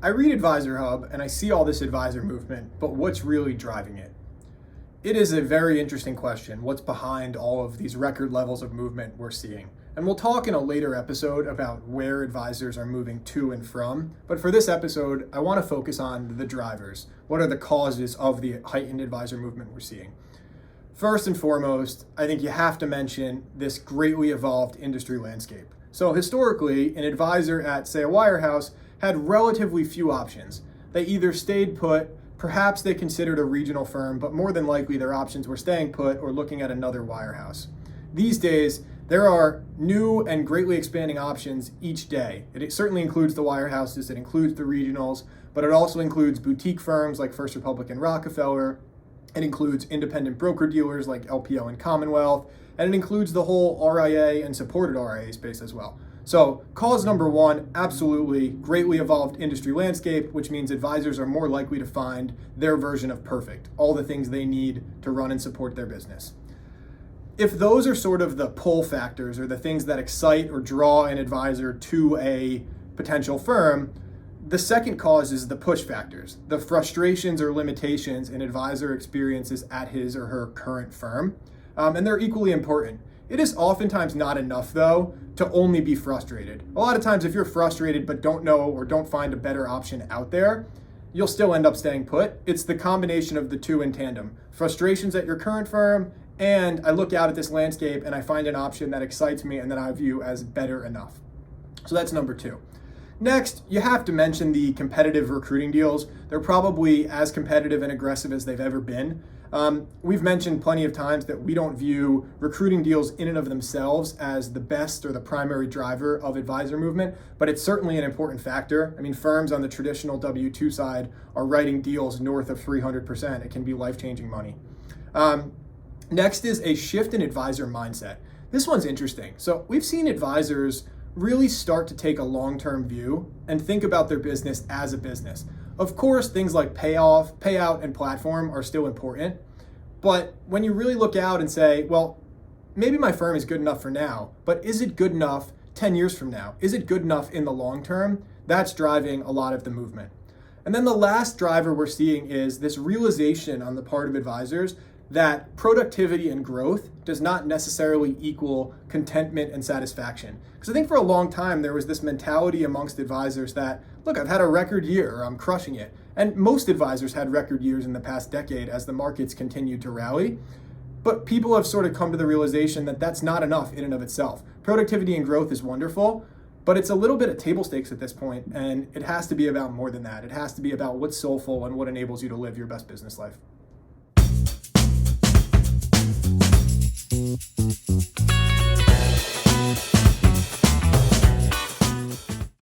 I read Advisor Hub and I see all this advisor movement, but what's really driving it? It is a very interesting question. What's behind all of these record levels of movement we're seeing? And we'll talk in a later episode about where advisors are moving to and from. But for this episode, I want to focus on the drivers. What are the causes of the heightened advisor movement we're seeing? First and foremost, I think you have to mention this greatly evolved industry landscape. So historically, an advisor at, say, a wirehouse had relatively few options. They either stayed put, perhaps they considered a regional firm, but more than likely their options were staying put or looking at another wirehouse. These days, there are new and greatly expanding options each day. It certainly includes the wirehouses, it includes the regionals, but it also includes boutique firms like First Republic and Rockefeller. It includes independent broker-dealers like LPL and Commonwealth, and it includes the whole RIA and supported RIA space as well. So cause number one, absolutely greatly evolved industry landscape, which means advisors are more likely to find their version of perfect, all the things they need to run and support their business. If those are sort of the pull factors or the things that excite or draw an advisor to a potential firm, the second cause is the push factors, the frustrations or limitations an advisor experiences at his or her current firm, and they're equally important. It is oftentimes not enough, though, to only be frustrated. A lot of times, if you're frustrated but don't know or don't find a better option out there, you'll still end up staying put. It's the combination of the two in tandem. Frustrations at your current firm, and I look out at this landscape and I find an option that excites me and that I view as better enough. So that's number two. Next, you have to mention the competitive recruiting deals. They're probably as competitive and aggressive as they've ever been. We've mentioned plenty of times that we don't view recruiting deals in and of themselves as the best or the primary driver of advisor movement, but it's certainly an important factor. I mean, firms on the traditional W-2 side are writing deals north of 300%. It can be life-changing money. Next is a shift in advisor mindset. This one's interesting. So we've seen advisors really start to take a long-term view and think about their business as a business. Of course, things like payout, and platform are still important, but when you really look out and say, well, maybe my firm is good enough for now, but is it good enough 10 years from now? Is it good enough in the long term? That's driving a lot of the movement. And then the last driver we're seeing is this realization on the part of advisors that productivity and growth does not necessarily equal contentment and satisfaction. Because I think for a long time, there was this mentality amongst advisors that, look, I've had a record year, or I'm crushing it. And most advisors had record years in the past decade as the markets continued to rally. But people have sort of come to the realization that that's not enough in and of itself. Productivity and growth is wonderful, but it's a little bit of table stakes at this point, and it has to be about more than that. It has to be about what's soulful and what enables you to live your best business life.